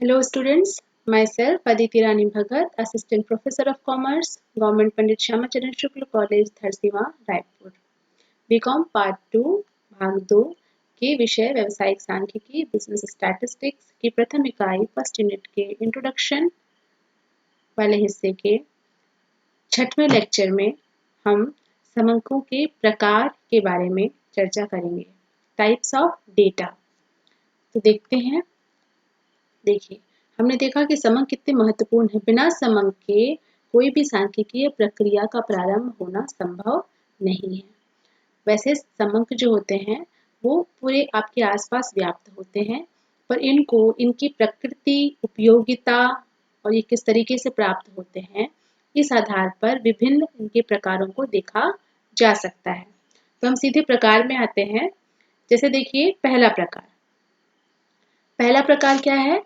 Hello students, myself Aditi Rani Bhagat, Assistant Professor of Commerce, Government Pandit Shyamacharan Shukla College, Dharsiwa Raipur. BCom part 2 भाग 2 के विषय व्यवसायिक सांख्यिकी business statistics की प्रथम इकाई फर्स्ट यूनिट के इंट्रोडक्शन वाले हिस्से के छठवें लेक्चर में हम समंकों के प्रकार के बारे में चर्चा करेंगे। Types of data. तो देखते हैं। देखिए, हमने देखा कि समंक कितने महत्वपूर्ण है। बिना समंक के कोई भी सांख्यिकीय प्रक्रिया का प्रारंभ होना संभव नहीं है। वैसे समंक जो होते हैं वो पूरे आपके आसपास व्याप्त होते हैं, पर इनको इनकी प्रकृति, उपयोगिता और ये किस तरीके से प्राप्त होते हैं, इस आधार पर विभिन्न इनके प्रकारों को देखा जा सकता है। तो हम सीधे प्रकार में आते हैं। जैसे देखिए, पहला प्रकार क्या है?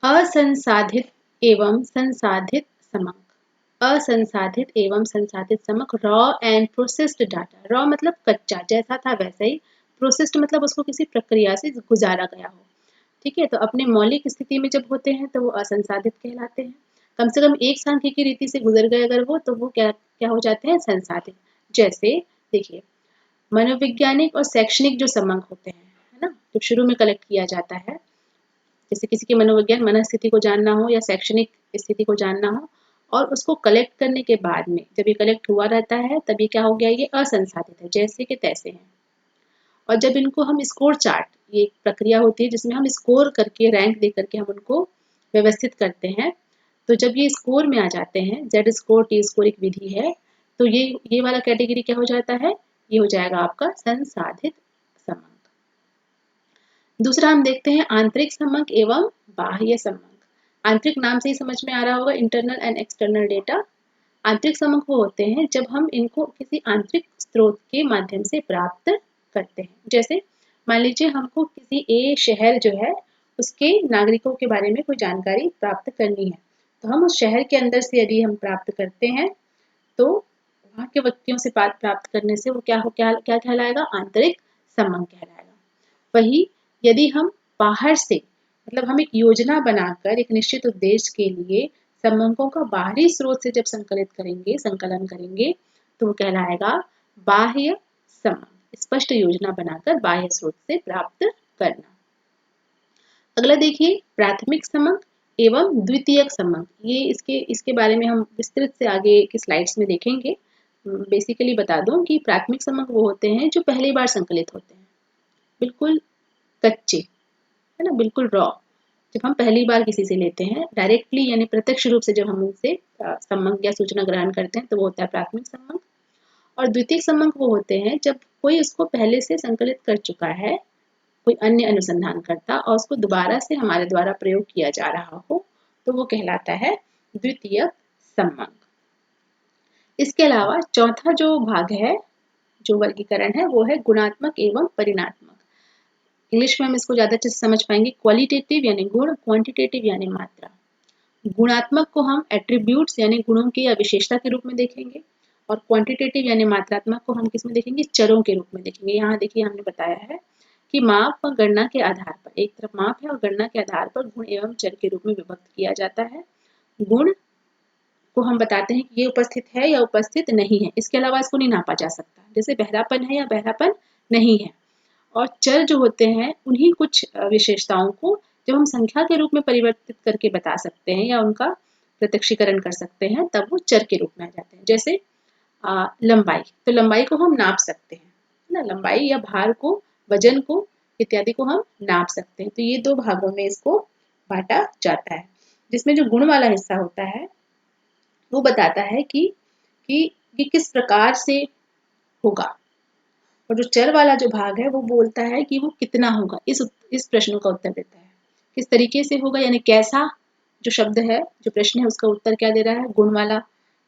असंसाधित एवं संसाधित समंक। असंसाधित एवं संसाधित समंक, raw and processed data. Raw मतलब कच्चा, जैसा था वैसा ही। प्रोसेस्ड मतलब उसको किसी प्रक्रिया से गुजारा गया हो। ठीक है, तो अपने मौलिक स्थिति में जब होते हैं तो वो असंसाधित कहलाते हैं। कम से कम एक सांख्यिकी रीति से गुजर गए अगर वो, तो वो क्या हो जाते हैं? संसाधित। जैसे देखिए, मनोवैज्ञानिक और शैक्षणिक जो समंक होते हैं, है ना, जब शुरू में कलेक्ट किया जाता है, जैसे किसी की मनोविज्ञान मनस्थिति को जानना हो या शैक्षणिक स्थिति को जानना हो, और उसको कलेक्ट करने के बाद में जब ये कलेक्ट हुआ रहता है तब ये क्या हो गया? ये असंसाधित है, जैसे के तैसे हैं। और जब इनको हम स्कोर चार्ट, ये एक प्रक्रिया होती है जिसमें हम स्कोर करके, रैंक दे करके हम उनको व्यवस्थित करते हैं। तो जब ये स्कोर में आ जाते हैं, जेड स्कोर, टी स्कोर एक विधि है, तो ये वाला कैटेगरी क्या हो जाता है? ये हो जाएगा आपका संसाधित समंक। दूसरा हम देखते हैं आंतरिक समंक एवं बाह्य समंक। आंतरिक नाम से ही समझ में आ रहा होगा, इंटरनल एंड एक्सटर्नल डेटा। आंतरिक समंक वो होते हैं जब हम इनको किसी आंतरिक स्रोत के माध्यम से प्राप्त करते हैं। जैसे मान लीजिए हमको किसी ए शहर जो है उसके नागरिकों के बारे में कोई जानकारी प्राप्त करनी है, तो हम उस शहर के अंदर से यदि हम प्राप्त करते हैं तो वहाँ के व्यक्तियों से प्राप्त करने से वो क्या कहलाएगा? आंतरिक समंक कहलाएगा। वही यदि हम बाहर से, मतलब हम एक योजना बनाकर एक निश्चित उद्देश्य के लिए समंकों का बाहरी स्रोत से जब संकलन करेंगे तो वो कहलाएगा बाह्य समंक। स्पष्ट योजना बनाकर बाह्य स्रोत से प्राप्त करना। अगला देखिए, प्राथमिक समंक एवं द्वितीयक समंक। ये इसके बारे में हम विस्तृत से आगे की स्लाइड्स में देखेंगे। बेसिकली बता दूं कि प्राथमिक समंक वो होते हैं जो पहली बार संकलित होते हैं, बिल्कुल कच्चे, है ना, बिल्कुल रॉ। जब हम पहली बार किसी से लेते हैं डायरेक्टली, यानी प्रत्यक्ष रूप से जब हम उनसे समंक या सूचना ग्रहण करते हैं, तो वो होता है प्राथमिक समंक। और द्वितीयक समंक वो होते हैं जब कोई उसको पहले से संकलित कर चुका है, कोई अन्य अनुसंधान करता, और उसको दोबारा से हमारे द्वारा प्रयोग किया जा रहा हो, तो वो कहलाता है द्वितीयक समंक। इसके अलावा चौथा जो भाग है, जो वर्गीकरण है, वो है गुणात्मक एवं परिणात्मक। इंग्लिश में हम इसको ज्यादा अच्छे से समझ पाएंगे। क्वालिटेटिव यानी गुण, क्वांटिटेटिव यानी मात्रा। गुणात्मक को हम एट्रीब्यूट्स यानी गुणों की या विशेषता के रूप में देखेंगे, और क्वांटिटेटिव यानी मात्रात्मक को हम किस में देखेंगे? चरों के रूप में देखेंगे। यहाँ देखिए, हमने बताया है कि माप और गणना के आधार पर, एक तरफ माप है और गणना के आधार पर गुण एवं चर के रूप में विभक्त किया जाता है। गुण को हम बताते हैं कि ये उपस्थित है या उपस्थित नहीं है, इसके अलावा इसको नहीं नापा जा सकता, जैसे बहरापन है या बहरापन नहीं है। और चर जो होते हैं उन्हीं कुछ विशेषताओं को जब हम संख्या के रूप में परिवर्तित करके बता सकते हैं या उनका प्रत्यक्षीकरण कर सकते हैं, तब वो चर के रूप में आ जाते हैं। जैसे लंबाई, तो लंबाई को हम नाप सकते हैं, ना, लंबाई या भार को, वजन को, इत्यादि को हम नाप सकते हैं। तो ये दो भागों में इसको बांटा जाता है, जिसमें जो गुण वाला हिस्सा होता है वो बताता है कि ये किस प्रकार से होगा, और जो चर वाला जो भाग है वो बोलता है कि वो कितना होगा। इस प्रश्नों का उत्तर देता है, किस तरीके से होगा, यानी कैसा। जो शब्द है, जो प्रश्न है, उसका उत्तर क्या दे रहा है? गुण वाला।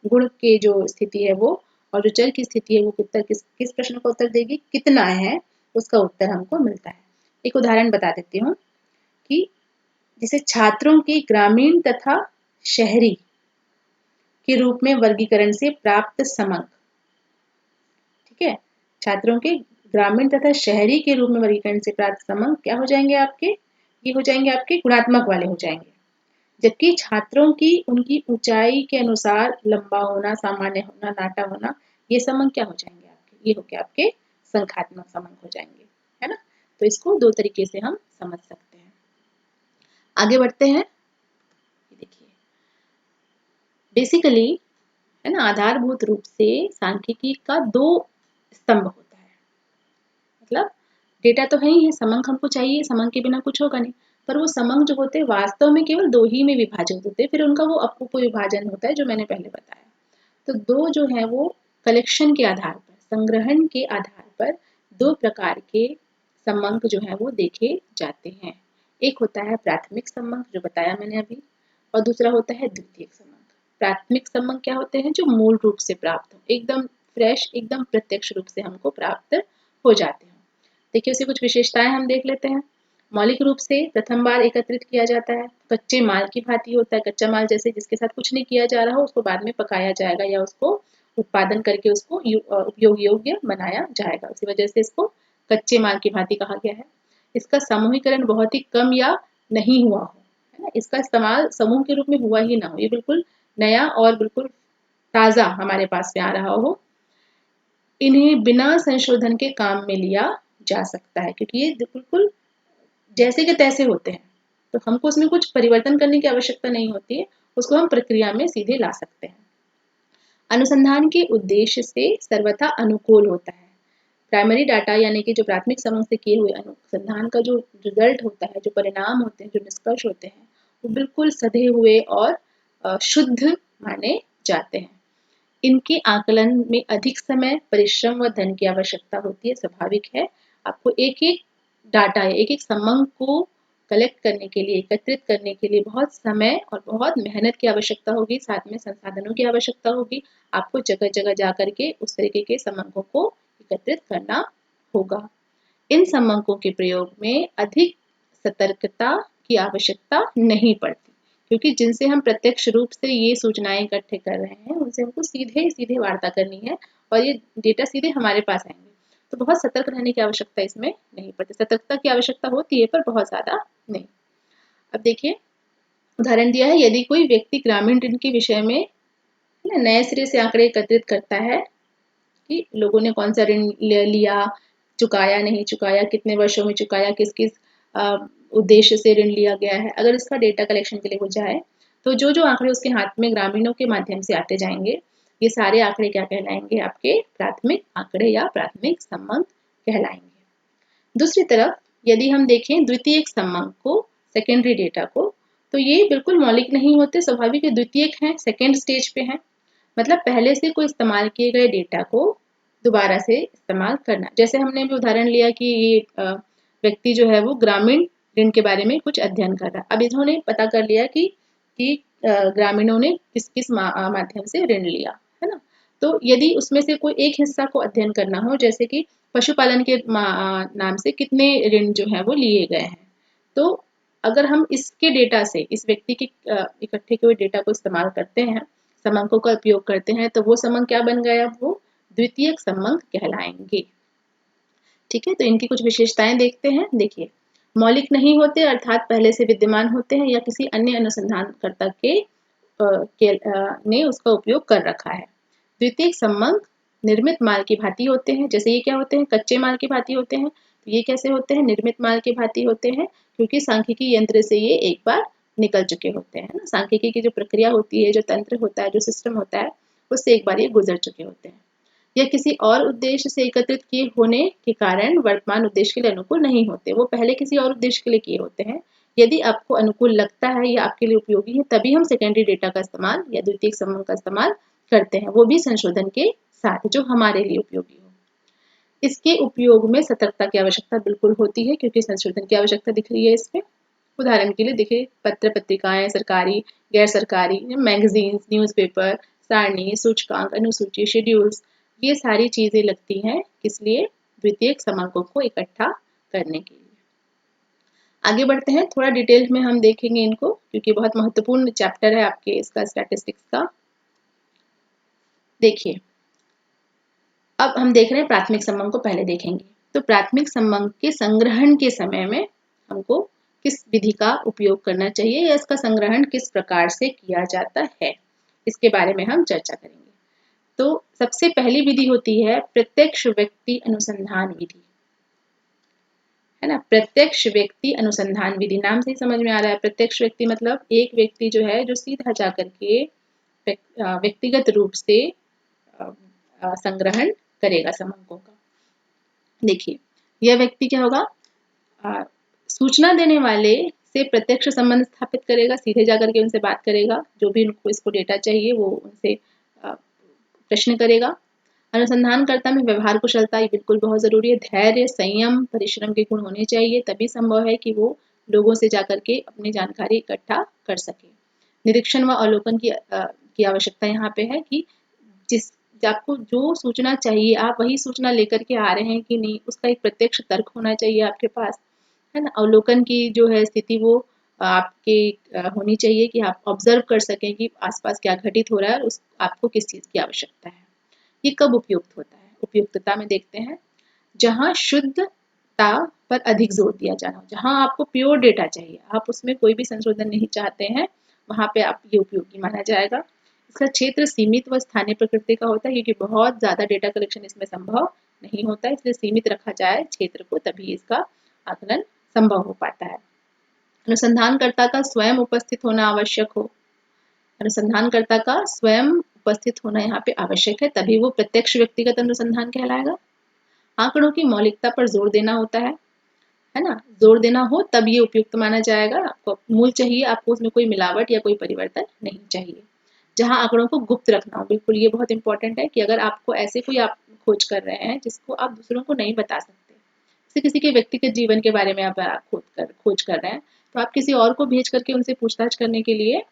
गुण के जो स्थिति है वो, और जो चर की स्थिति है वो किस प्रश्न का उत्तर देगी? कितना है, उसका उत्तर हमको मिलता है। एक उदाहरण बता देती हूँ कि जिसे छात्रों की ग्रामीण तथा शहरी के रूप में वर्गीकरण से प्राप्त समंक, ठीक है, छात्रों के ग्रामीण तथा शहरी के रूप में वर्गीकरण से प्राप्त समंक क्या हो जाएंगे आपके? ये हो जाएंगे आपके गुणात्मक वाले हो जाएंगे। जबकि छात्रों की उनकी ऊंचाई के अनुसार लंबा होना, सामान्य होना, नाटा होना, ये समंक क्या हो जाएंगे आपके, ये हो गया आपके संख्यात्मक समंक हो जाएंगे, है ना। तो इसको दो तरीके से हम समझ सकते हैं। आगे बढ़ते हैं। देखिए बेसिकली, है ना, आधारभूत रूप से सांख्यिकी का दो स्तंभ होता है। मतलब डेटा तो है ही है, समंक हमको चाहिए, समंक के बिना कुछ होगा नहीं, पर वो समंक जो होते हैं वास्तव में केवल दो ही में विभाजित होते हैं, फिर उनका वो उप विभाजन होता है जो मैंने पहले बताया। तो दो जो है वो कलेक्शन के आधार पर, संग्रहण के आधार पर दो प्रकार के समंक जो है वो देखे जाते हैं। एक होता है प्राथमिक समंक जो बताया मैंने अभी, और दूसरा होता है द्वितीयक समंक। प्राथमिक समंक क्या होते हैं, जो मूल रूप से प्राप्त हो, एकदम फ्रेश, एकदम प्रत्यक्ष रूप से हमको प्राप्त हो जाते हैं। देखिए उसकी कुछ विशेषताएं हम देख लेते हैं। मौलिक रूप से प्रथम बार एकत्रित किया जाता है, कच्चे माल की भांति होता है। कच्चा माल जैसे जिसके साथ कुछ नहीं किया जा रहा हो, उसको बाद में पकाया जाएगा या उसको उत्पादन करके उसको उपयोग योग्य बनाया जाएगा, उसी वजह से इसको कच्चे माल की भांति कहा गया है। इसका समूहीकरण बहुत ही कम या नहीं हुआ हो, है ना, इसका इस्तेमाल समूह के रूप में हुआ ही ना हो, ये बिल्कुल नया और बिल्कुल ताजा हमारे पास में आ रहा हो। इन्हें बिना संशोधन के काम में लिया जा सकता है, क्योंकि ये बिल्कुल जैसे के तैसे होते हैं, तो हमको उसमें कुछ परिवर्तन करने की आवश्यकता नहीं होती है, उसको हम प्रक्रिया में सीधे ला सकते हैं। अनुसंधान के उद्देश्य से सर्वथा अनुकूल होता है। प्राइमरी डाटा यानी कि जो प्राथमिक समूह से किए हुए अनुसंधान का जो रिजल्ट होता है, जो परिणाम होते हैं, जो निष्कर्ष होते हैं, वो बिल्कुल सधे हुए और शुद्ध माने जाते हैं। इनके आकलन में अधिक समय, परिश्रम व धन की आवश्यकता होती है, स्वाभाविक है। आपको एक एक डाटा, एक एक समंक को कलेक्ट करने के लिए, एकत्रित करने के लिए बहुत समय और बहुत मेहनत की आवश्यकता होगी, साथ में संसाधनों की आवश्यकता होगी। आपको जगह जगह जा करके उस तरीके के समंकों को एकत्रित करना होगा। इन समंकों के प्रयोग में अधिक सतर्कता की आवश्यकता नहीं पड़ती, क्योंकि जिनसे हम प्रत्यक्ष रूप से ये सूचनाएं इकट्ठे कर रहे हैं, उनसे हमको सीधे सीधे वार्ता करनी है और ये डेटा सीधे हमारे पास आएंगे, तो बहुत सतर्क रहने की आवश्यकता इसमें नहीं पड़ती। सतर्कता की आवश्यकता होती है पर बहुत ज्यादा नहीं। अब देखिए उदाहरण दिया है, यदि कोई व्यक्ति ग्रामीण ऋण के विषय में नए सिरे से आंकड़े एकत्रित करता है कि लोगों ने कौन सा ऋण लिया, चुकाया नहीं चुकाया, कितने वर्षों में चुकाया, किस किस उद्देश्य से ऋण लिया गया है, अगर इसका डेटा कलेक्शन के लिए हो जाए, तो जो जो आंकड़े उसके हाथ में ग्रामीणों के माध्यम से आते जाएंगे, ये सारे आंकड़े क्या कहलाएंगे, आपके प्राथमिक आंकड़े या प्राथमिक संबंध कहलाएंगे। दूसरी तरफ यदि हम देखें द्वितीयक संबंध को, सेकेंडरी डेटा को, तो ये बिल्कुल मौलिक नहीं होते, स्वाभाविक द्वितीयक हैं, सेकेंड स्टेज पे हैं। मतलब पहले से कोई इस्तेमाल किए गए डेटा को दोबारा से इस्तेमाल करना। जैसे हमने भी उदाहरण लिया कि ये व्यक्ति जो है वो ग्रामीण ऋण के बारे में कुछ अध्ययन कर रहा है। अब इन्होंने पता कर लिया कि ग्रामीणों ने किस किस माध्यम से ऋण लिया, है ना। तो यदि उसमें से कोई एक हिस्सा को अध्ययन करना हो, जैसे कि पशुपालन के नाम से कितने ऋण जो है वो लिए गए हैं, तो अगर हम इसके डेटा से, इस व्यक्ति के इकट्ठे किए हुए डेटा को इस्तेमाल करते हैं, समंकों का उपयोग करते हैं, तो वो समंक क्या बन गया, वो द्वितीयक समंक कहलाएंगे। ठीक है, तो इनकी कुछ विशेषताएं देखते हैं। देखिए मौलिक नहीं होते, अर्थात पहले से विद्यमान होते हैं या किसी अन्य अनुसंधानकर्ता ने उसका उपयोग कर रखा है। द्वितीयक समंक निर्मित माल की भांति होते हैं। जैसे ये क्या होते हैं, कच्चे माल की भांति होते हैं। तो ये कैसे होते हैं, निर्मित माल की भांति होते हैं, क्योंकि सांख्यिकी यंत्र से ये एक बार निकल चुके होते हैं ना। सांख्यिकी की जो प्रक्रिया होती है, जो तंत्र होता है, जो सिस्टम होता है, उससे एक बार ये गुजर चुके होते हैं। या किसी और उद्देश्य से एकत्रित किए होने के कारण वर्तमान उद्देश्य के लिए अनुकूल नहीं होते, वो पहले किसी और उद्देश्य के लिए किए होते हैं। यदि आपको अनुकूल लगता है या आपके लिए उपयोगी है, तभी हम सेकेंडरी डेटा का इस्तेमाल या द्वितीयक समूह का इस्तेमाल करते हैं, वो भी संशोधन के साथ जो हमारे लिए उपयोगी हो। इसके उपयोग में सतर्कता की आवश्यकता बिल्कुल होती है, क्योंकि संशोधन की आवश्यकता दिख रही है इसमें। उदाहरण के लिए देखिए पत्र पत्रिकाएं, सरकारी गैर सरकारी मैगजीन्स, न्यूज़पेपर, सारणी, सूचकांक, अनुसूची, शेड्यूल्स, ये सारी चीजें लगती हैं किस लिए, द्वितीयक समंकों को इकट्ठा करने के लिए। आगे बढ़ते हैं, थोड़ा डिटेल में हम देखेंगे इनको, क्योंकि बहुत महत्वपूर्ण चैप्टर है आपके इसका, स्टैटिस्टिक्स का। देखिए अब हम देख रहे हैं प्राथमिक समंक को, पहले देखेंगे। तो प्राथमिक समंक के संग्रहण के समय में हमको किस विधि का उपयोग करना चाहिए या इसका संग्रहण किस प्रकार से किया जाता है, इसके बारे में हम चर्चा करेंगे। तो सबसे पहली विधि होती है प्रत्यक्ष व्यक्ति अनुसंधान विधि, है ना। प्रत्यक्ष व्यक्ति अनुसंधान विधि नाम से ही समझ में आ रहा है। प्रत्यक्ष व्यक्ति मतलब एक व्यक्ति जो है जो सीधा जाकर के व्यक्तिगत रूप से संग्रहण करेगा समंकों का। देखिए यह व्यक्ति क्या होगा, सूचना देने वाले से प्रत्यक्ष संबंध स्थापित करेगा, सीधे जाकर के उनसे बात करेगा, जो भी उनको इसको डेटा चाहिए वो उनसे प्रश्न करेगा। अनुसंधानकर्ता में व्यवहार कुशलता ये बिल्कुल बहुत जरूरी है। धैर्य, संयम, परिश्रम के गुण होने चाहिए, तभी संभव है कि वो लोगों से जाकर के अपनी जानकारी इकट्ठा कर सके। निरीक्षण व अवलोकन की आवश्यकता यहाँ पे है कि आपको जो सूचना चाहिए आप वही सूचना लेकर के आ रहे हैं कि नहीं, उसका एक प्रत्यक्ष तर्क होना चाहिए आपके पास, है ना। अवलोकन की जो है स्थिति वो आपके होनी चाहिए कि आप ऑब्जर्व कर सकें कि आसपास क्या घटित हो रहा है और आपको किस चीज़ की आवश्यकता है। ये कब उपयुक्त होता है? उपयुक्तता में देखते हैं जहाँ शुद्धता पर अधिक जोर दिया जाना हो, जहाँ आपको प्योर डेटा चाहिए, आप उसमें कोई भी संशोधन नहीं चाहते हैं, वहाँ पे आप ये उपयोगी माना जाएगा। इसका क्षेत्र सीमित व स्थानीय प्रकृति का होता है, क्योंकि बहुत ज़्यादा डेटा कलेक्शन इसमें संभव नहीं होता है, इसलिए सीमित रखा जाए क्षेत्र को, तभी इसका आकलन संभव हो पाता है। अनुसंधानकर्ता का स्वयं उपस्थित होना आवश्यक हो, अनुसंधानकर्ता का स्वयं उपस्थित होना यहाँ पे आवश्यक है, तभी वो प्रत्यक्ष व्यक्तिगत अनुसंधान कहलाएगा। आंकड़ों की मौलिकता पर जोर देना होता है ना, जोर देना हो तब ये उपयुक्त माना जाएगा। आपको मूल चाहिए, आपको उसमें कोई मिलावट या कोई परिवर्तन नहीं चाहिए। जहां आंकड़ों को गुप्त रखना हो, बिल्कुल ये बहुत इंपॉर्टेंट है कि अगर आपको ऐसे कोई आप खोज कर रहे हैं जिसको आप दूसरों को नहीं बता सकते, जैसे किसी के व्यक्तिगत जीवन के बारे में आप खोज कर रहे हैं, तो आप किसी और को भेज करके उनसे पूछताछ करने के लिए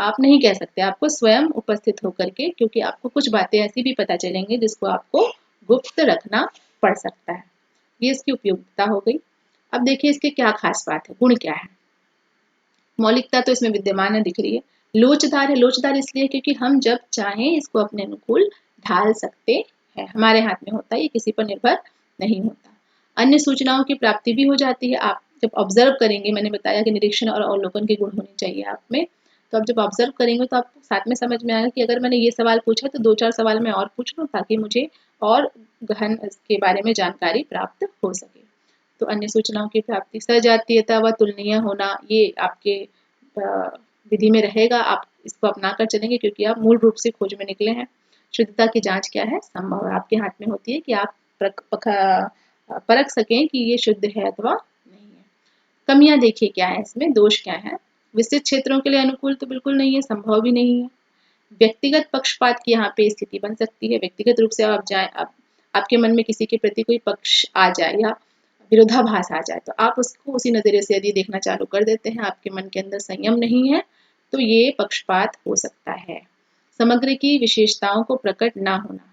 आप नहीं कह सकते, आपको स्वयं उपस्थित होकर के, क्योंकि आपको कुछ बातें ऐसी भी पता चलेंगी जिसको आपको गुप्त रखना पड़ सकता है। ये इसकी उपयोगिता हो गई। अब देखिए इसके क्या खास बात है, गुण क्या है। मौलिकता तो इसमें विद्यमान है, दिख रही है। लोचदार है, लोचदार इसलिए क्योंकि हम जब चाहें इसको अपने अनुकूल ढाल सकते हैं, हमारे हाथ में होता है, ये किसी पर निर्भर नहीं होता। अन्य सूचनाओं की प्राप्ति भी हो जाती है। आप जब ऑब्जर्व करेंगे, मैंने बताया कि निरीक्षण और अवलोकन के गुण होने चाहिए आप में, तो आप जब ऑब्जर्व करेंगे तो आपको साथ में समझ में आएगा कि अगर मैंने ये सवाल पूछा तो 2-4 सवाल मैं और पूछ लूँ, ताकि मुझे और गहन इसके बारे में जानकारी प्राप्त हो सके। तो अन्य सूचनाओं की प्राप्ति, सजातीयता व तुलनीय होना, ये आपके विधि में रहेगा, आप इसको अपना कर चलेंगे क्योंकि आप मूल रूप से खोज में निकले हैं। शुद्धता की जांच क्या है, संभव है, आपके हाथ में होती है कि आप परख सकें कि ये शुद्ध है अथवा नहीं है। कमियां देखिए क्या है इसमें, दोष क्या है। विस्तृत क्षेत्रों के लिए अनुकूल तो बिल्कुल नहीं है, संभव भी नहीं है। व्यक्तिगत पक्षपात की यहाँ पे स्थिति बन सकती है। व्यक्तिगत रूप से आप जाए, आपके मन में किसी के प्रति कोई पक्ष आ जाए या विरोधाभास आ जाए, तो आप उसको उसी नजरिए से यदि देखना चालू कर देते हैं, आपके मन के अंदर संयम नहीं है, तो ये पक्षपात हो सकता है। समग्र की विशेषताओं को प्रकट ना होना,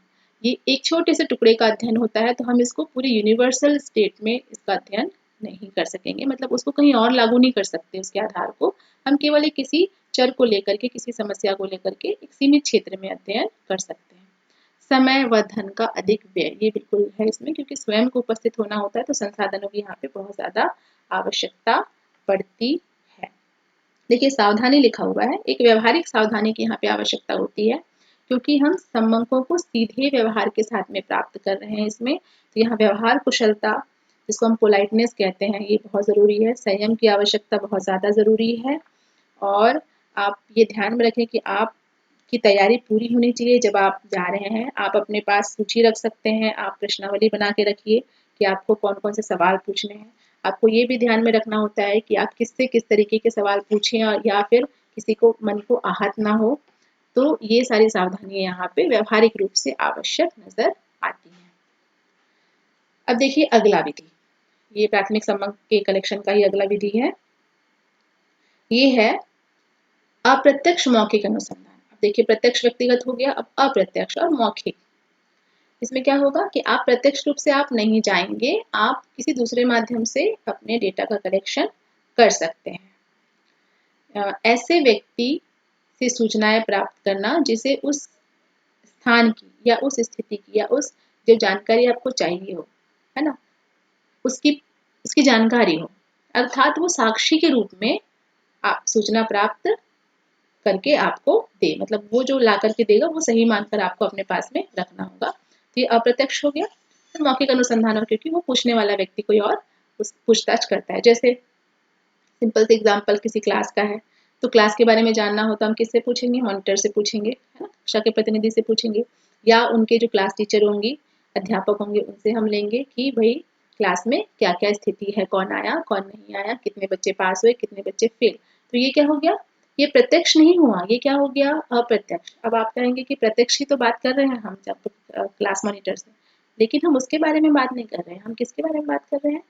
ये एक छोटे से टुकड़े का अध्ययन होता है, तो हम इसको पूरे यूनिवर्सल स्टेट में इसका अध्ययन नहीं कर सकेंगे, मतलब उसको कहीं और लागू नहीं कर सकते उसके आधार को। हम केवल एक किसी चर को लेकर के, किसी समस्या को लेकर के एक सीमित क्षेत्र में अध्ययन कर सकते हैं। समय व धन का अधिक व्यय, ये बिल्कुल है इसमें, क्योंकि स्वयं को उपस्थित होना होता है, तो संसाधनों की यहाँ पे बहुत ज्यादा आवश्यकता पड़ती है। देखिए सावधानी लिखा हुआ है, एक व्यवहारिक सावधानी की यहाँ पे आवश्यकता होती है, क्योंकि हम संबंधों को सीधे व्यवहार के साथ में प्राप्त कर रहे हैं इसमें, तो यहाँ व्यवहार कुशलता, जिसको हम पोलाइटनेस कहते हैं, ये बहुत जरूरी है। संयम की आवश्यकता बहुत ज्यादा जरूरी है, और आप ये ध्यान में रखें कि आप की तैयारी पूरी होनी चाहिए। जब आप जा रहे हैं, आप अपने पास सूची रख सकते हैं, आप प्रश्नावली बना के रखिए कि आपको कौन कौन से सवाल पूछने हैं। आपको ये भी ध्यान में रखना होता है कि आप किससे किस तरीके के सवाल पूछें, और या फिर किसी को मन को आहत ना हो। तो ये सारी सावधानियां यहाँ पे व्यवहारिक रूप से आवश्यक नजर आती हैं। अब देखिए अगला विधि, ये प्राथमिक संबंध के कलेक्शन का ही अगला विधि है, ये है अप्रत्यक्ष मौखिक अनुसंधान। अब देखिए प्रत्यक्ष व्यक्तिगत हो गया, अब अप्रत्यक्ष और मौखिक। इसमें क्या होगा कि आप प्रत्यक्ष रूप से आप नहीं जाएंगे, आप किसी दूसरे माध्यम से अपने डेटा का कलेक्शन कर सकते हैं। ऐसे व्यक्ति से सूचनाएं प्राप्त करना जिसे उस स्थान की या उस स्थिति की या उस जो जानकारी आपको चाहिए हो, है ना, उसकी उसकी जानकारी हो। अर्थात वो साक्षी के रूप में आप सूचना प्राप्त करके आपको दे, मतलब वो जो ला करके देगा वो सही मानकर आपको अपने पास में रखना होगा। तो ये अप्रत्यक्ष हो गया। तो मौखिक अनुसंधान, और क्योंकि वो पूछने वाला व्यक्ति कोई और पूछताछ करता है। जैसे सिंपल से एग्जाम्पल किसी क्लास का है, तो क्लास के बारे में जानना हो तो हम किससे पूछेंगे? मॉनिटर से पूछेंगे, है ना, कक्षा के प्रतिनिधि से पूछेंगे, या उनके जो क्लास टीचर होंगी, अध्यापक होंगे, उनसे हम लेंगे कि भाई क्लास में क्या क्या स्थिति है, कौन आया कौन नहीं आया, कितने बच्चे पास हुए कितने बच्चे फेल। तो ये क्या हो गया? ये प्रत्यक्ष नहीं हुआ, ये क्या हो गया? अप्रत्यक्ष। अब आप कहेंगे कि प्रत्यक्ष ही तो बात कर रहे हैं हम जब क्लास मॉनिटर से, लेकिन हम उसके बारे में बात नहीं कर रहे हैं। हम किसके बारे में बात कर रहे हैं?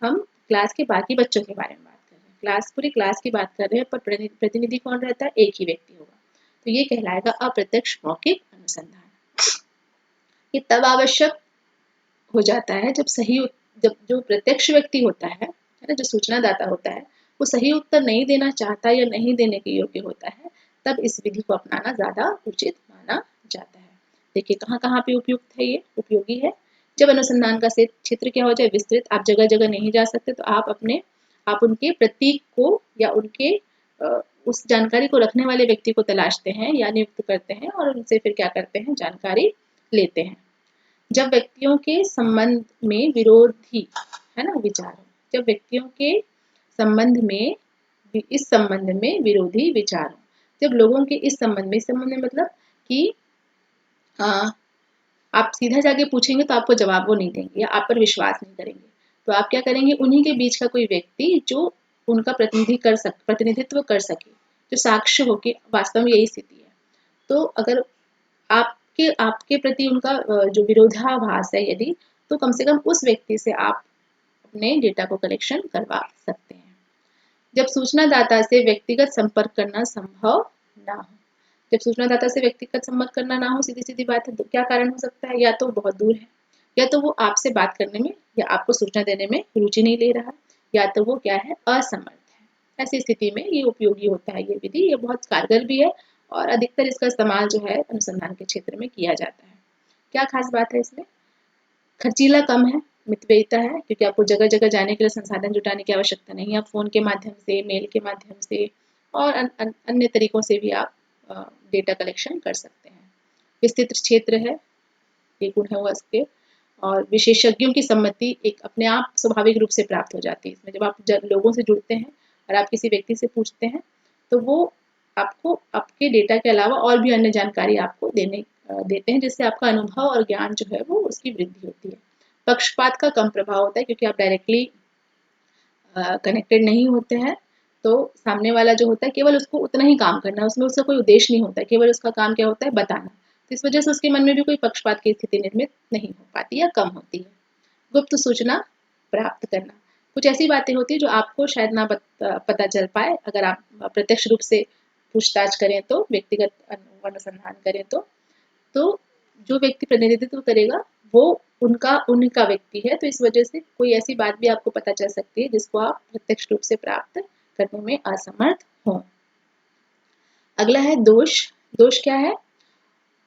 हम क्लास के बाकी बच्चों के बारे में बात कर रहे हैं। पूरी क्लास की बात कर रहे हैं, पर प्रतिनिधि कौन रहता है? एक ही व्यक्ति होगा। तो ये कहलाएगा अप्रत्यक्ष मौखिक अनुसंधान। ये तब आवश्यक हो जाता है जब जो प्रत्यक्ष व्यक्ति होता है ना, जो सूचनादाता होता है, वो सही उत्तर नहीं देना चाहता या नहीं देने के योग्य होता है, तब इस विधि को अपनाना ज्यादा उचित माना जाता है। देखिए कहाँ कहाँ पे उपयुक्त है, ये उपयोगी है। जब अनुसंधान का क्षेत्र क्या हो जाए? विस्तृत। आप जगह जगह नहीं जा सकते, तो आप उनके प्रतीक को या उनके उस जानकारी को रखने वाले व्यक्ति को तलाशते हैं या नियुक्त करते हैं, और उनसे फिर क्या करते हैं? जानकारी लेते हैं। जब व्यक्तियों के संबंध में विरोधी, है ना, विचार हो, जब व्यक्तियों के संबंध में विरोधी विचार हो, जब लोगों के इस संबंध में मतलब कि आप सीधा जाके पूछेंगे तो आपको जवाब वो नहीं देंगे या आप पर विश्वास नहीं करेंगे, तो आप क्या करेंगे? उन्हीं के बीच का कोई व्यक्ति जो उनका प्रतिनिधित्व कर सके, जो साक्ष्य हो कि वास्तव में यही स्थिति है। तो अगर आपके प्रति उनका जो विरोधाभास है यदि, तो कम से कम उस व्यक्ति से आप अपने डेटा को कलेक्शन करवा सकते हैं। जब सूचनादाता से व्यक्तिगत संपर्क करना संभव ना हो, जब सूचनादाता से व्यक्तिगत संपर्क करना ना हो, सीधी सीधी बात है, तो क्या कारण हो सकता है? या तो बहुत दूर है, या तो वो आपसे बात करने में या आपको सूचना देने में रुचि नहीं ले रहा, या तो वो क्या है? असमर्थ है। ऐसी स्थिति में ये उपयोगी होता है, ये विधि, ये बहुत कारगर भी है, और अधिकतर इसका इस्तेमाल जो है अनुसंधान के क्षेत्र में किया जाता है। क्या खास बात है इसमें? खर्चीला कम है, मितव्ययिता है, क्योंकि आपको जगह जगह जाने के लिए संसाधन जुटाने की आवश्यकता नहीं है। आप फोन के माध्यम से, मेल के माध्यम से और अन्य तरीकों से भी आप डेटा कलेक्शन कर सकते हैं। विस्तृत क्षेत्र है, ये गुण है वो इसके, और विशेषज्ञों की सम्मति एक अपने आप स्वाभाविक रूप से प्राप्त हो जाती है इसमें। जब आप लोगों से जुड़ते हैं और आप किसी व्यक्ति से पूछते हैं, तो वो आपको आपके डेटा के अलावा और भी अन्य जानकारी आपको देते हैं, जिससे आपका अनुभव और ज्ञान जो है वो उसकी वृद्धि होती है। पक्षपात का कम प्रभाव होता है, क्योंकि आप डायरेक्टली कनेक्टेड नहीं होते हैं, तो सामने वाला जो होता है केवल उसको उतना ही काम करना है, उसमें उसका कोई उद्देश्य नहीं होता, केवल उसका काम क्या होता है? बताना। तो इस वजह से उसके मन में भी कोई पक्षपात की स्थिति निर्मित नहीं हो पाती या कम होती है। गुप्त सूचना प्राप्त करना, कुछ ऐसी बातें होती है जो आपको शायद ना पता चल पाए अगर आप प्रत्यक्ष रूप से पूछताछ करें, तो व्यक्तिगत अनुसंधान करें, तो जो व्यक्ति प्रतिनिधित्व करेगा वो उनका व्यक्ति है, तो इस वजह से कोई ऐसी बात भी आपको पता चल सकती है जिसको आप प्रत्यक्ष रूप से प्राप्त करने में असमर्थ हो। अगला है दोष। दोष क्या है?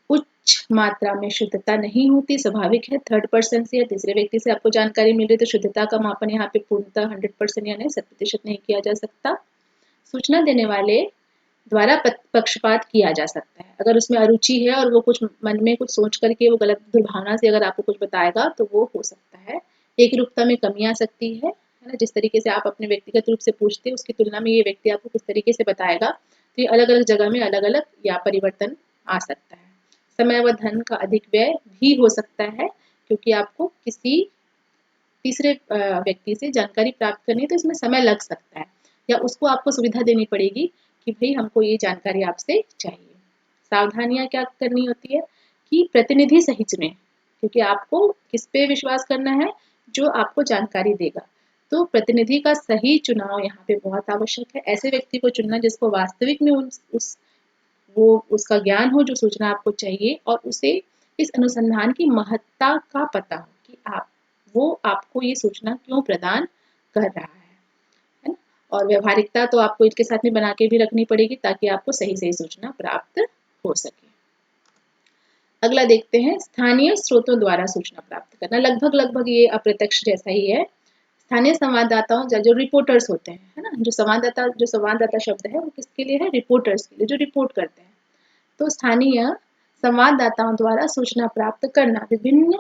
उच्च मात्रा में शुद्धता नहीं होती, स्वाभाविक है। थर्ड पर्सन से या तीसरे व्यक्ति से आपको जानकारी मिल रही, तो शुद्धता का मापन यहाँ पे पूर्णतः 100% यानी 100% नहीं किया जा सकता। सूचना देने वाले द्वारा पक्षपात किया जा सकता है। अगर उसमें अरुचि है और वो कुछ मन में कुछ सोच करके वो गलत दुर्भावना से अगर आपको कुछ बताएगा, तो वो हो सकता है। एक रूपता में कमी आ सकती है ना? जिस तरीके से आप अपने व्यक्तिगत रूप से पूछते हैं, उसकी तुलना में ये व्यक्ति आपको किस तरीके से बताएगा, तो ये अलग अलग जगह में अलग अलग या परिवर्तन आ सकता है। समय व धन का अधिक व्यय भी हो सकता है, क्योंकि आपको किसी तीसरे व्यक्ति से जानकारी प्राप्त करनी है, तो इसमें समय लग सकता है, या उसको आपको सुविधा देनी पड़ेगी कि भाई हमको ये जानकारी आपसे चाहिए। सावधानियां क्या करनी होती है कि प्रतिनिधि सही चुने, क्योंकि आपको किस पे विश्वास करना है? जो आपको जानकारी देगा। तो प्रतिनिधि का सही चुनाव यहाँ पे बहुत आवश्यक है। ऐसे व्यक्ति को चुनना जिसको वास्तविक में वो उसका ज्ञान हो, जो सूचना आपको चाहिए, और उसे इस अनुसंधान की महत्ता का पता हो कि वो आपको ये सूचना क्यों प्रदान कर रहा है ना? और व्यवहारिकता तो आपको इसके साथ में बना के भी रखनी पड़ेगी, ताकि आपको सही सही सूचना प्राप्त हो सके। अगला देखते हैं, स्थानीय स्रोतों द्वारा सूचना प्राप्त करना। लगभग ये अप्रत्यक्ष जैसा ही है। स्थानीय संवाददाताओं जो रिपोर्टर्स होते हैं, है ना, जो संवाददाता शब्द है वो किसके लिए है? रिपोर्टर्स के लिए, जो रिपोर्ट करते हैं। तो स्थानीय संवाददाताओं द्वारा सूचना प्राप्त करना, विभिन्न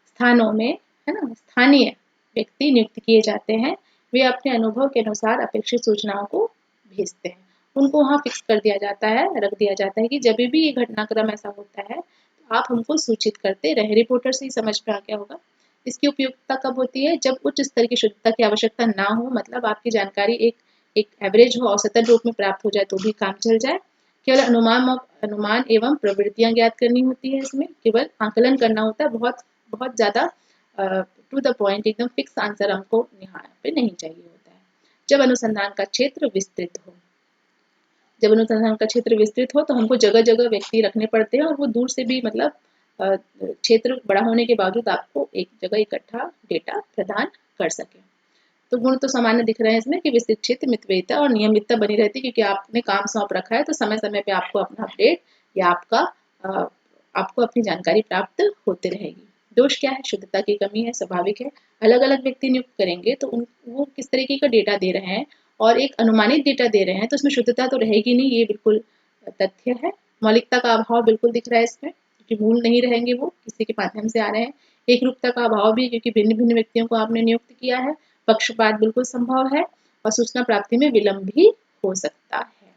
स्थानों में, है ना, स्थानीय व्यक्ति नियुक्त किए जाते हैं। वे अपने अनुभव के अनुसार अपेक्षित सूचनाओं को भेजते हैं। उनको वहाँ फिक्स कर दिया जाता है, रख दिया जाता है कि जब भी ये घटनाक्रम ऐसा होता है तो आप हमको सूचित करते रहे। रिपोर्टर से ही समझ में आ गया होगा। इसकी उपयोगिता कब होती है? जब उच्च स्तर की शुद्धता की आवश्यकता ना हो, मतलब आपकी जानकारी एक एवरेज हो, औसतन रूप में प्राप्त हो जाए तो भी काम चल जाए। केवल अनुमान एवं प्रवृत्तियां ज्ञात करनी होती है। इसमें केवल आकलन करना होता है। बहुत बहुत ज़्यादा टू द पॉइंट, एकदम फिक्स आंसर हमको यहाँ पे नहीं चाहिए होता है। जब अनुसंधान का क्षेत्र विस्तृत हो, जब अनुसंधान का क्षेत्र विस्तृत हो तो हमको जगह जगह व्यक्ति रखने पड़ते हैं और वो दूर से भी, मतलब क्षेत्र बड़ा होने के बावजूद आपको एक जगह इकट्ठा डेटा प्रदान कर सके। तो गुण तो सामान्य दिख रहे हैं इसमें कि विस्तृत क्षेत्र, मितव्ययिता और नियमितता बनी रहती है, क्योंकि आपने काम सौंप रखा है तो समय समय पे आपको अपना अपडेट या आपको अपनी जानकारी प्राप्त होते रहेगी। दोष क्या है? शुद्धता की कमी है, स्वाभाविक है। अलग अलग व्यक्ति नियुक्त करेंगे तो वो किस तरीके का डेटा दे रहे हैं और एक अनुमानित डेटा दे रहे हैं, तो उसमें शुद्धता तो रहेगी नहीं, ये बिल्कुल तथ्य है। मौलिकता का अभाव बिल्कुल दिख रहा है इसमें, क्योंकि मूल नहीं रहेंगे, वो किसी के माध्यम से आ रहे हैं। एक रूपता का अभाव भी, क्योंकि भिन्न भिन्न व्यक्तियों को आपने नियुक्त किया है। पक्षपात बिल्कुल संभव है और सूचना प्राप्ति में विलंब भी हो सकता है।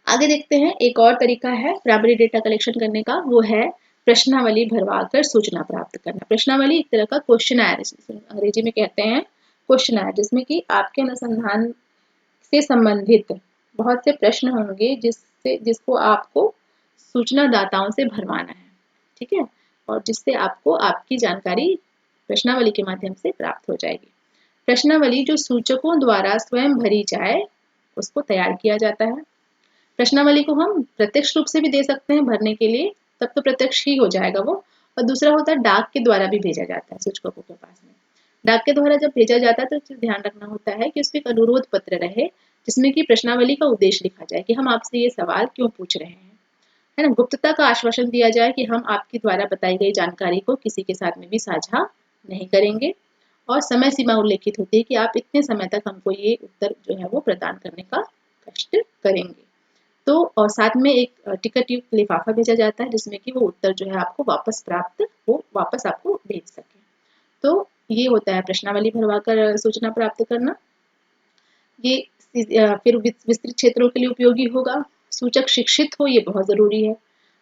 आगे देखते हैं, एक और तरीका है प्राइमरी डेटा कलेक्शन करने का, वो है प्रश्नावली भरवाकर सूचना प्राप्त करना। प्रश्नावली एक तरह का क्वेश्चनर, अंग्रेजी में कहते हैं क्वेश्चनर, जिसमें कि आपके अनुसंधान से संबंधित बहुत से प्रश्न होंगे जिसको आपको सूचना दाताओं से भरवाना है, ठीक है, और जिससे आपको आपकी जानकारी प्रश्नावली के माध्यम से प्राप्त हो जाएगी। प्रश्नावली जो सूचकों द्वारा स्वयं भरी जाए उसको तैयार किया जाता है। प्रश्नावली को हम प्रत्यक्ष रूप से भी दे सकते हैं भरने के लिए, तब तो प्रत्यक्ष ही हो जाएगा वो। और दूसरा होता है डाक के द्वारा भी भेजा जाता है सूचकों के पास में। डाक के द्वारा जब भेजा जाता है तो ध्यान रखना होता है कि उसमें एक अनुरोध पत्र रहे, जिसमें कि प्रश्नावली का उद्देश्य लिखा जाए कि हम आपसे ये सवाल क्यों पूछ रहे हैं, है ना। गुप्तता का आश्वासन दिया जाए कि हम आपके द्वारा बताई गई जानकारी को किसी के साथ में भी साझा नहीं करेंगे। और समय सीमा उल्लेखित होती है कि आप इतने समय तक हमको ये उत्तर जो है वो प्रदान करने का कष्ट करेंगे। तो और साथ में एक टिकट युक्त लिफाफा भेजा जाता है, जिसमें कि वो उत्तर जो है आपको वापस आपको भेज सके। तो ये होता है प्रश्नावली भरवाकर सूचना प्राप्त करना। ये फिर विस्तृत क्षेत्रों के लिए उपयोगी होगा। सूचक शिक्षित हो, ये बहुत जरूरी है।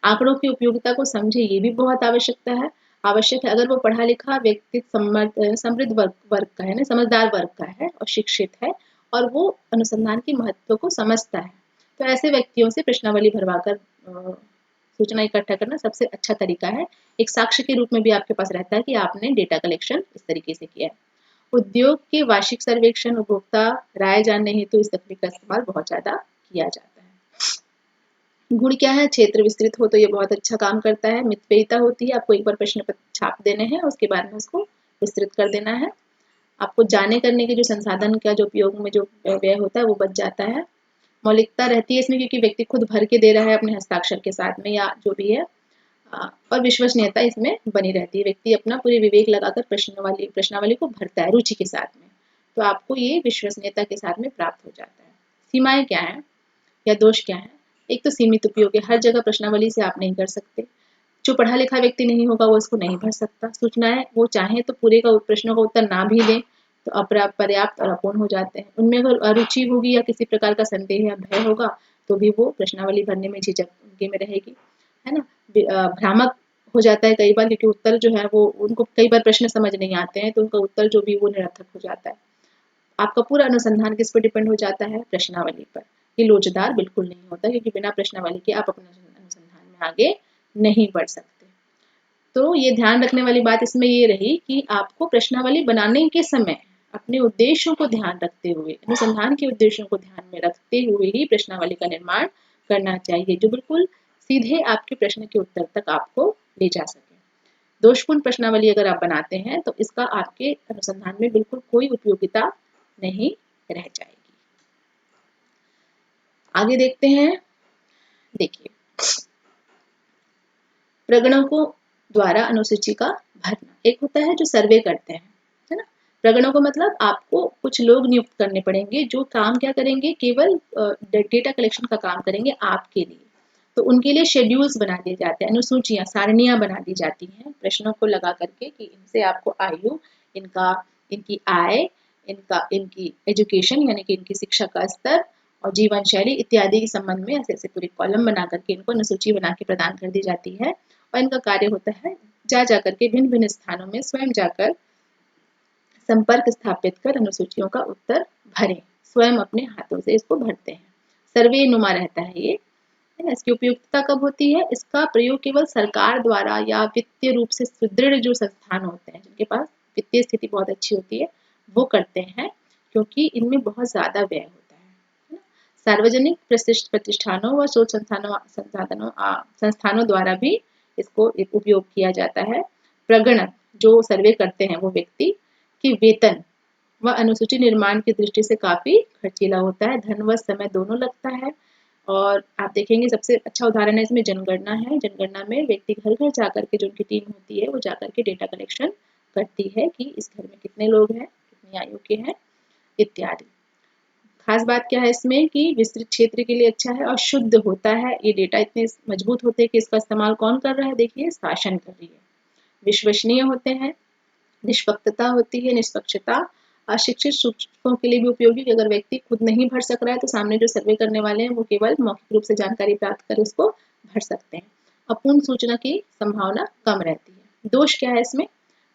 आंकड़ों की उपयोगिता को समझे, ये भी बहुत आवश्यक है। अगर वो पढ़ा लिखा व्यक्ति समृद्ध वर्ग का है ना, समझदार वर्ग का है और शिक्षित है और वो अनुसंधान के महत्व को समझता है, तो ऐसे व्यक्तियों से प्रश्नावली भरवाकर सूचना इकट्ठा करना सबसे अच्छा तरीका है। एक साक्ष्य के रूप में भी आपके पास रहता है कि आपने डेटा कलेक्शन इस तरीके से किया है। उद्योग के वार्षिक सर्वेक्षण, उपभोक्ता राय जानने हेतु इस तकनीक का इस्तेमाल बहुत ज्यादा किया जाता है। गुण क्या है? क्षेत्र विस्तृत हो तो ये बहुत अच्छा काम करता है। मितव्ययिता होती है, आपको एक बार प्रश्न पत्र छाप देने हैं, उसके बाद में उसको विस्तृत कर देना है। आपको जाने करने के जो संसाधन का जो उपयोग में जो व्यय होता है वो बच जाता है। मौलिकता रहती है इसमें, क्योंकि व्यक्ति खुद भर के दे रहा है अपने हस्ताक्षर के साथ में या जो भी है। और विश्वसनीयता इसमें बनी रहती है। व्यक्ति अपना पूरी विवेक लगाकर प्रश्नावली को भरता है रुचि के साथ में, तो आपको ये विश्वसनीयता के साथ में प्राप्त हो जाता है। सीमाएं क्या है या दोष क्या है? एक तो सीमित उपयोग है, हर जगह प्रश्नावली से आप नहीं कर सकते। जो पढ़ा लिखा व्यक्ति नहीं होगा वो इसको नहीं भर सकता। सूचनाएं वो चाहे तो पूरे का प्रश्नों का उत्तर ना भी दें तो पर्याप्त और अपूर्ण हो जाते हैं। उनमें अगर अरुचि होगी या किसी प्रकार का संदेह या भय होगा तो भी वो प्रश्नावली भरने में झिझक उनके में रहेगी, है ना। भ्रामक हो जाता है कई बार, क्योंकि उत्तर जो है वो उनको कई बार प्रश्न समझ नहीं आते हैं, तो उनका उत्तर जो भी वो निरर्थक हो जाता है। आपका पूरा अनुसंधान किस पर डिपेंड हो जाता है? प्रश्नावली पर। ये लोचदार बिल्कुल नहीं होता, क्योंकि बिना प्रश्नावली के आप अपने अनुसंधान में आगे नहीं बढ़ सकते। तो ये ध्यान रखने वाली बात इसमें ये रही कि आपको प्रश्नावली बनाने के समय अपने उद्देश्यों को ध्यान रखते हुए, अनुसंधान के उद्देश्यों को ध्यान में रखते हुए ही प्रश्नावली का निर्माण करना चाहिए, जो बिल्कुल सीधे आपके प्रश्न के उत्तर तक आपको ले जा सके। दोषपूर्ण प्रश्नावली अगर आप बनाते हैं तो इसका आपके अनुसंधान में बिल्कुल कोई उपयोगिता नहीं रह जाएगी। आगे देखते हैं। देखिए, प्रगणकों द्वारा अनुसूची का भरना। एक होता है जो सर्वे करते हैं, है प्रगणों को मतलब आपको कुछ लोग नियुक्त करने पड़ेंगे जो काम क्या करेंगे, केवल डेटा कलेक्शन का काम करेंगे आपके लिए। तो उनके लिए शेड्यूल्स बना दिए जाते हैं, अनुसूचियां, सारणियां बना दी जाती हैं प्रश्नों को लगा करके कि इनसे आपको आयु, इनका इनकी आय, इनका इनकी एजुकेशन यानी कि इनकी शिक्षा का स्तर और जीवन शैली इत्यादि के संबंध में ऐसे ऐसे पूरी कॉलम बना करके इनको अनुसूची बना के प्रदान कर दी जाती है। और इनका कार्य होता है जा जाकर के भिन्न भिन्न स्थानों में स्वयं जाकर संपर्क स्थापित कर अनुसूचियों का उत्तर भरें, स्वयं अपने हाथों से इसको भरते हैं। सर्वे नुमा रहता है ये, है ना। इसकी उपयुक्तता कब होती है? इसका प्रयोग केवल सरकार द्वारा या वित्तीय रूप से सुदृढ़ जो संस्थान होते हैं, जिनके पास वित्तीय स्थिति बहुत अच्छी होती है, वो करते हैं, क्योंकि इनमें बहुत ज्यादा व्यय होता है ना। सार्वजनिक प्रतिष्ठ प्रतिष्ठानों व शोध संस्थानों द्वारा भी इसको उपयोग किया जाता है। प्रगणक जो सर्वे करते हैं वो व्यक्ति की वेतन व अनुसूची निर्माण की दृष्टि से काफी खर्चीला होता है, धन व समय दोनों लगता है। और आप देखेंगे सबसे अच्छा उदाहरण है इसमें जनगणना है। जनगणना में व्यक्ति घर घर जाकर के, जो उनकी टीम होती है वो जाकर के डेटा कलेक्शन करती है कि इस घर में कितने लोग हैं, कितनी आयु के हैं इत्यादि। खास बात क्या है इसमें कि विस्तृत क्षेत्र के लिए अच्छा है और शुद्ध होता है। ये डेटा इतने मजबूत होते हैं कि इसका इस्तेमाल कौन कर रहा है? देखिए, शासन कर रही है। विश्वसनीय होते हैं, निष्पक्षता होती है, निष्पक्षता। अशिक्षित शिक्षकों के लिए भी उपयोगी कि अगर व्यक्ति खुद नहीं भर सक रहा है तो सामने जो सर्वे करने वाले हैं वो केवल मौखिक रूप से जानकारी प्राप्त कर उसको भर सकते हैं। अपूर्ण सूचना की संभावना कम रहती है। दोष क्या है इसमें?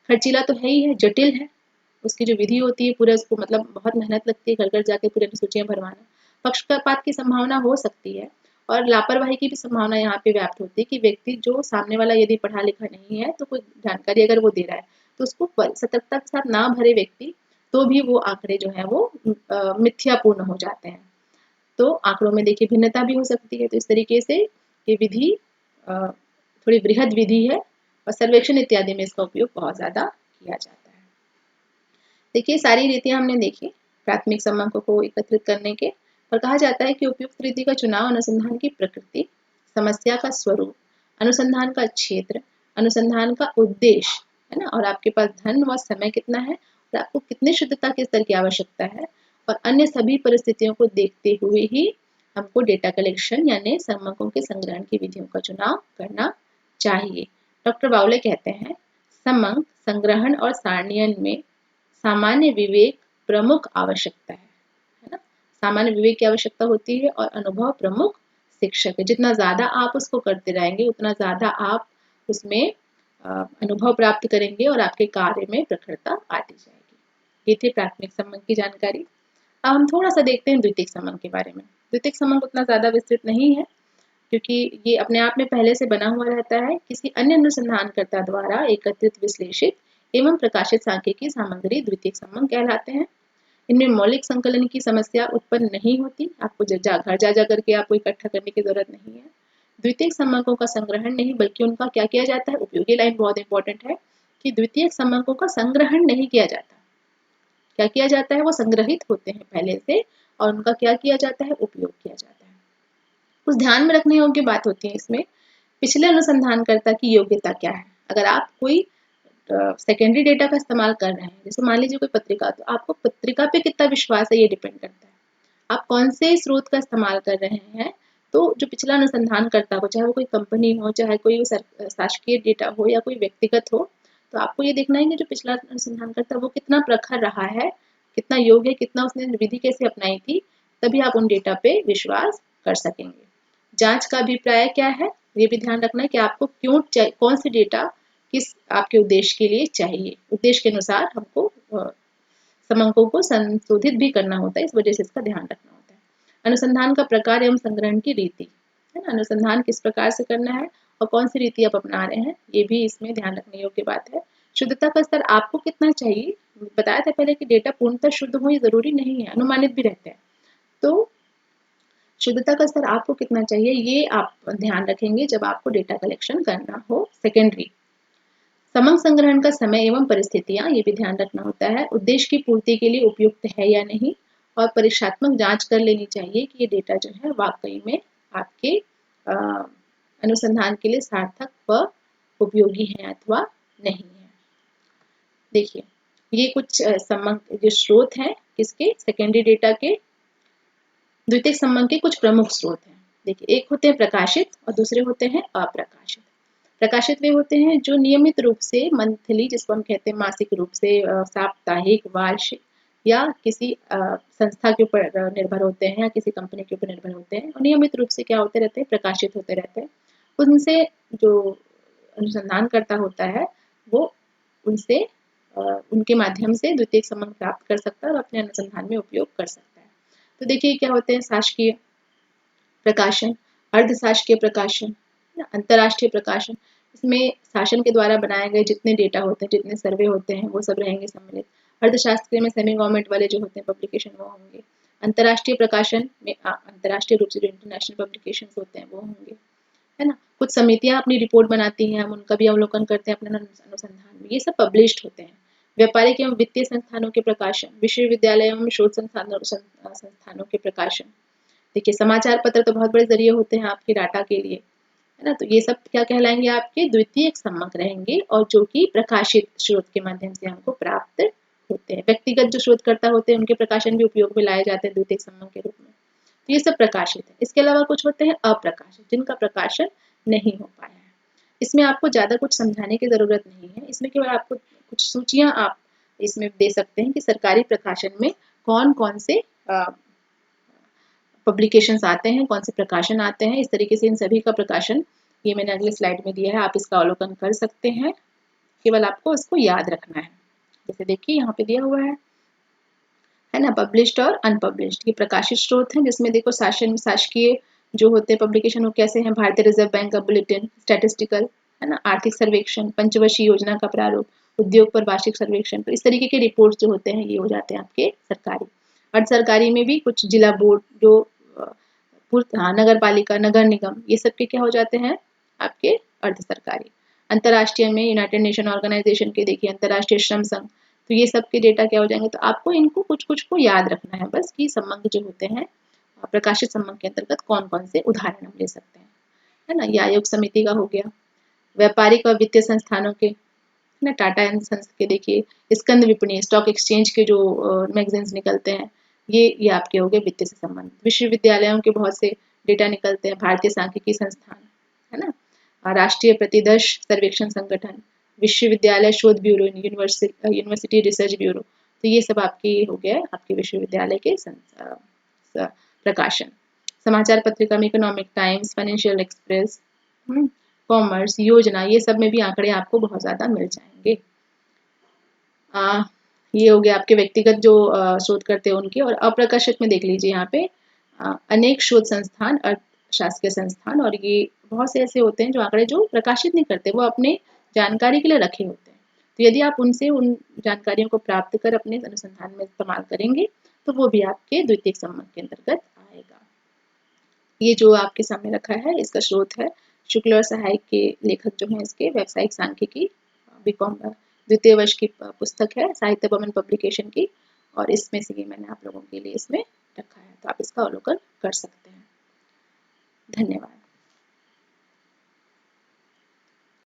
खर्चीला तो है ही है, जटिल है। उसकी जो विधि होती है पूरा उसको मतलब बहुत मेहनत लगती है घर घर जाके पूरी अनुसूचियां भरवाना। पक्षपात की संभावना हो सकती है और लापरवाही की भी संभावना यहाँ पे व्याप्त होती है कि व्यक्ति जो सामने वाला यदि पढ़ा लिखा नहीं है तो कोई जानकारी अगर वो दे रहा है तो उसको सतर्कता के साथ ना भरे व्यक्ति, तो भी वो आंकड़े जो है वो मिथ्यापूर्ण हो जाते हैं। तो आंकड़ों में देखिए भिन्नता भी हो सकती है। तो इस तरीके से ये विधि थोड़ी बृहद विधि है और सर्वेक्षण इत्यादि में इसका उपयोग बहुत ज्यादा किया जाता है। देखिए, सारी रीतियां हमने देखी प्राथमिक समंकों को एकत्रित करने के। और कहा जाता है कि उपयुक्त रीति का चुनाव अनुसंधान की प्रकृति, समस्या का स्वरूप, अनुसंधान का क्षेत्र, अनुसंधान का उद्देश्य, है ना, और आपके पास धन व समय कितना है और आपको कितने शुद्धता के स्तर की आवश्यकता है, और अन्य सभी परिस्थितियों को देखते हुए ही हमको डेटा कलेक्शन यानी समंकों के संग्रहण की विधियों का चुनाव करना चाहिए। डॉक्टर बावले कहते हैं, समंक संग्रहण और सारणियन में सामान्य विवेक प्रमुख आवश्यकता है ना। सामान्य विवेक की आवश्यकता होती है और अनुभव प्रमुख शिक्षक है। जितना ज्यादा आप उसको करते रहेंगे उतना ज्यादा आप उसमें अनुभव प्राप्त करेंगे और आपके कार्य में प्रखरता आती जाएगी। ये थी प्राथमिक संबंध की जानकारी। अब हम थोड़ा सा देखते हैं द्वितीयक संबंध के बारे में। द्वितीयक संबंध उतना ज्यादा विस्तृत नहीं है क्योंकि ये अपने आप में पहले से बना हुआ रहता है। किसी अन्य अनुसंधानकर्ता द्वारा एकत्रित, विश्लेषित एवं प्रकाशित सांख्यिकी सामग्री द्वितीयक संबंध कहलाते हैं। इनमें मौलिक संकलन की समस्या उत्पन्न नहीं होती। आपको घर जा करके आपको इकट्ठा करने की जरूरत नहीं है। द्वितीयक संबंधों का संग्रहण नहीं बल्कि उनका क्या किया जाता है, उपयोगी लाइन बहुत इंपॉर्टेंट है कि द्वितीयक संबंधों का संग्रहण नहीं किया जाता। क्या किया जाता है? वो संग्रहित होते हैं पहले से और उनका क्या किया जाता है, उपयोग किया जाता है। कुछ ध्यान में रखने योग्य बात होती है इसमें। पिछले अनुसंधानकर्ता की योग्यता क्या है? अगर आप कोई सेकेंडरी डेटा का इस्तेमाल कर रहे हैं, जैसे मान लीजिए कोई पत्रिका, तो आपको पत्रिका पे कितना विश्वास है ये डिपेंड करता है। आप कौन से स्रोत का इस्तेमाल कर रहे हैं। तो जो पिछला अनुसंधानकर्ता हो, चाहे वो कोई कंपनी हो, चाहे कोई शासकीय डेटा हो या कोई व्यक्तिगत हो, तो आपको ये देखना है कि जो पिछला अनुसंधानकर्ता वो कितना प्रखर रहा है, कितना योग्य है, कितना उसने विधि कैसे अपनाई थी, तभी आप उन डेटा पे विश्वास कर सकेंगे। जांच का अभिप्राय क्या है, ये भी ध्यान रखना है कि आपको क्यों कौन सी डेटा किस आपके उद्देश्य के लिए चाहिए। उद्देश्य के अनुसार हमको समंकों को संशोधित भी करना होता है, इस वजह से इसका ध्यान रखना होता है। अनुसंधान का प्रकार एवं संग्रहण की रीति, है ना, अनुसंधान किस प्रकार से करना है और कौन सी रीति आप अपना रहे हैं, ये भी इसमें ध्यान रखने योग्य बात है। शुद्धता का स्तर आपको कितना चाहिए, बताया था पहले कि डेटा पूर्णतः शुद्ध हो ये जरूरी नहीं है, अनुमानित भी रहते हैं। तो शुद्धता का स्तर आपको कितना चाहिए ये आप ध्यान रखेंगे जब आपको डेटा कलेक्शन करना हो सेकेंडरी। समंक संग्रहण का समय एवं परिस्थितियां, ये भी ध्यान रखना होता है। उद्देश्य की पूर्ति के लिए उपयुक्त है या नहीं, और परीक्षात्मक जांच कर लेनी चाहिए कि ये डेटा जो है वाकई में आपके अनुसंधान के लिए सार्थक व उपयोगी है अथवा नहीं है। देखिए, ये कुछ समंक जो स्रोत हैं किसके, सेकेंडरी डेटा के, द्वितीयक समंक के कुछ प्रमुख स्रोत हैं। देखिए, एक होते हैं प्रकाशित और दूसरे होते हैं अप्रकाशित। प्रकाशित वे होते हैं जो नियमित रूप से मंथली, जिसको हम कहते हैं मासिक रूप से, साप्ताहिक, वार्षिक या किसी संस्था के ऊपर निर्भर होते हैं या किसी कंपनी के ऊपर निर्भर होते हैं, और नियमित रूप से क्या होते रहते हैं, प्रकाशित होते रहते हैं। उनसे जो अनुसंधानकर्ता होता है वो उनसे उनके माध्यम से द्वितीयक समंक प्राप्त कर सकता है और अपने अनुसंधान में उपयोग कर सकता है। तो देखिए क्या होते हैं, शासकीय प्रकाशन, अर्धशासकीय प्रकाशन, अंतर्राष्ट्रीय प्रकाशन। इसमें शासन के द्वारा बनाए गए जितने डेटा होते हैं, जितने सर्वे होते हैं, वो सब रहेंगे सम्मिलित। अर्थशास्त्र में सेमी गवर्नमेंट वाले जो होते हैं पब्लिकेशन वो होंगे। अंतर्राष्ट्रीय प्रकाशन में अंतर्राष्ट्रीय रूप से जो इंटरनेशनल पब्लिकेशन होते हैं वो होंगे, है ना। कुछ समितियां अपनी रिपोर्ट बनाती हैं, हम उनका भी अवलोकन करते हैं अपने अनुसंधान में, ये सब पब्लिश्ड होते हैं। व्यापारिक एवं वित्तीय संस्थानों के प्रकाशन, विश्वविद्यालय एवं शोध संस्थानों के प्रकाशन। देखिए, समाचार पत्र तो बहुत बड़े जरिए होते हैं आपके डाटा के लिए, है ना। तो ये सब क्या कहलाएंगे, आपके द्वितीयक समंक रहेंगे, और जो कि प्रकाशित स्रोत के माध्यम से हमको प्राप्त होते हैं। व्यक्तिगत जो शोधकर्ता होते हैं उनके प्रकाशन भी उपयोग में लाए जाते हैं द्वितीयक समंक के रूप में। तो ये सब प्रकाशित है। इसके अलावा कुछ होते हैं अप्रकाशित, जिनका प्रकाशन नहीं हो पाया है। इसमें आपको ज्यादा कुछ समझाने की जरूरत नहीं है। इसमें केवल आपको कुछ सूचियां आप इसमें दे सकते हैं कि सरकारी प्रकाशन में कौन कौन से पब्लिकेशंस आते हैं, कौन से प्रकाशन आते हैं। इस तरीके से इन सभी का प्रकाशन ये मैंने अगले स्लाइड में दिया है, आप इसका अवलोकन कर सकते हैं। केवल आपको इसको याद रखना है। जैसे देखिए यहाँ पे दिया हुआ है ना, पब्लिश्ड और अनपब्लिश्ड। ये प्रकाशित स्रोत हैं, जिसमें देखो शासकीय जो होते हैं पब्लिकेशन वो कैसे हैं, भारतीय रिजर्व बैंक का बुलेटिन, स्टैटिस्टिकल, है ना, आर्थिक सर्वेक्षण, पंचवर्षीय योजना का प्रारूप, उद्योग पर वार्षिक सर्वेक्षण। तो इस तरीके के रिपोर्ट जो होते हैं ये हो जाते हैं आपके सरकारी। अर्ध सरकारी में भी कुछ जिला बोर्ड जो नगर पालिका, नगर निगम, ये सब के क्या हो जाते हैं आपके अर्ध सरकारी। अंतर्राष्ट्रीय में यूनाइटेड नेशन ऑर्गेनाइजेशन के देखिए अंतर्राष्ट्रीय श्रम संघ, तो ये सब के डेटा क्या हो जाएंगे। तो आपको इनको कुछ कुछ को याद रखना है बस, कि संबंध जो होते हैं प्रकाशित संबंध के अंतर्गत कौन कौन से उदाहरण हम ले सकते हैं, है ना। ये आयोग समिति का हो गया। व्यापारिक और वित्तीय संस्थानों के, है ना, टाटा एंड सन्स के देखिए, स्कंद विपणी, स्टॉक एक्सचेंज के जो मैगजीन्स निकलते हैं, ये आपके हो गए वित्तीय से संबंधित। विश्वविद्यालयों के बहुत से डेटा निकलते हैं, भारतीय सांख्यिकी संस्थान, है ना, राष्ट्रीय प्रतिदर्श सर्वेक्षण संगठन, विश्वविद्यालय शोध ब्यूरो, यूनिवर्सिटी रिसर्च ब्यूरो। तो ये सब आपके हो गया आपके विश्वविद्यालय के प्रकाशन। समाचार पत्रिका में economic times, financial express, commerce, योजना, ये सब में भी आंकड़े आपको बहुत ज्यादा मिल जाएंगे। ये हो गया आपके व्यक्तिगत जो शोध करते हैं उनके। और अप्रकाशित में देख लीजिए यहाँ पे अनेक शोध संस्थान, शासकीय संस्थान, और ये बहुत से ऐसे होते हैं जो आंकड़े जो प्रकाशित नहीं करते, वो अपने जानकारी के लिए रखे होते हैं। तो यदि आप उनसे उन जानकारियों को प्राप्त कर अपने अनुसंधान में इस्तेमाल करेंगे तो वो भी आपके द्वितीयक संबंध के अंतर्गत आएगा। ये जो आपके सामने रखा है इसका स्रोत है शुक्ल और सहायक के लेखक जो हैं इसके, व्यावसायिक सांख्यिकी, बीकॉम द्वितीय वर्ष की पुस्तक है, साहित्य भवन पब्लिकेशन की, और इसमें से ये मैंने आप लोगों के लिए इसमें रखा है, तो आप इसका अवलोकन कर सकते हैं। धन्यवाद।